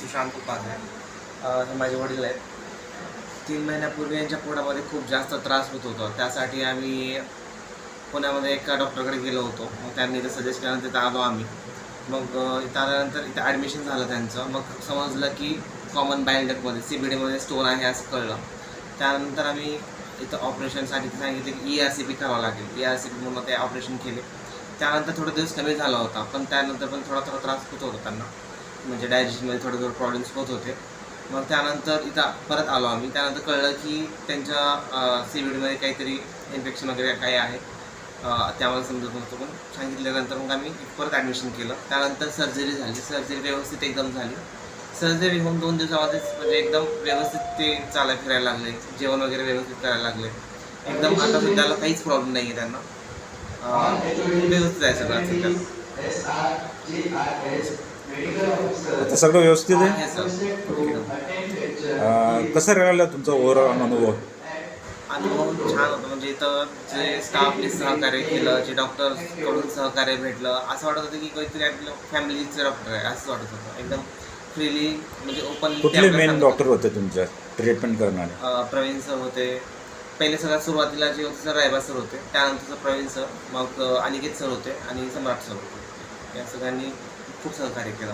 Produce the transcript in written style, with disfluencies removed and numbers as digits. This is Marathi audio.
सुशांत उपाध्याय. हे माझे वडील आहेत. 3 महिन्यापूर्वी यांच्या पोटामध्ये खूप जास्त त्रास होत होता. त्यासाठी आम्ही पुण्यामध्ये एका डॉक्टरकडे गेलो होतो. मग त्यांनी इथं सजेस्ट केल्यानंतर तिथं आलो आम्ही. मग इथं आल्यानंतर इथं ॲडमिशन झालं त्यांचं. मग समजलं की कॉमन बाईल डक्टमध्ये CBDमध्ये स्टोन आहे असं कळलं. त्यानंतर आम्ही इथं ऑपरेशनसाठी सांगितले की ERCP करावं लागेल. ERCP म्हणून ते ऑपरेशन केले. त्यानंतर थोडे दिवस कमी झाला होता, पण त्यानंतर पण थोडा त्रास होत होता त्यांना, म्हणजे डायजेशनमध्ये थोडे प्रॉब्लेम्स होत होते. मग त्यानंतर इथं परत आलो आम्ही. त्यानंतर कळलं की त्यांच्या CBDमध्ये काहीतरी इन्फेक्शन वगैरे काही आहे. ते आम्हाला समजत नव्हतं, पण सांगितल्यानंतर मग आम्ही परत ॲडमिशन केलं. त्यानंतर सर्जरी झाली. सर्जरी व्यवस्थित एकदम झाली. सर्जरी होऊन 2 दिवसामध्येच म्हणजे एकदम व्यवस्थित ते चालायला फिरायला लागले, जेवण वगैरे व्यवस्थित करायला लागले. एकदम आता सध्याला काहीच प्रॉब्लेम नाही आहे त्यांना. व्यवस्थित आहे सगळं सध्याला. आता सगळं व्यवस्थित आहे. आहे सर. कसं राहिला तुमचा ओव्हरऑल अनुभव? अनुभव छान होतं. म्हणजे इथं जे स्टाफने सहकार्य केलं, जे डॉक्टरकडून सहकार्य भेटलं, असं वाटत होतं की काहीतरी आपलं फॅमिलीचं डॉक्टर आहे असं वाटत होतं. एकदम फ्रीली म्हणजे ओपन. कुठले मेन डॉक्टर होते तुमच्या ट्रीटमेंट करणारे? प्रवीण सर होते. पहिले सगळ्यात सुरुवातीला जे होते सर रायबा सर होते. त्यानंतरचं प्रवीण सर, मग अनिकेत सर होते आणि सम्राट सर होते. या सगळ्यांनी खूप सहकार्य केलं.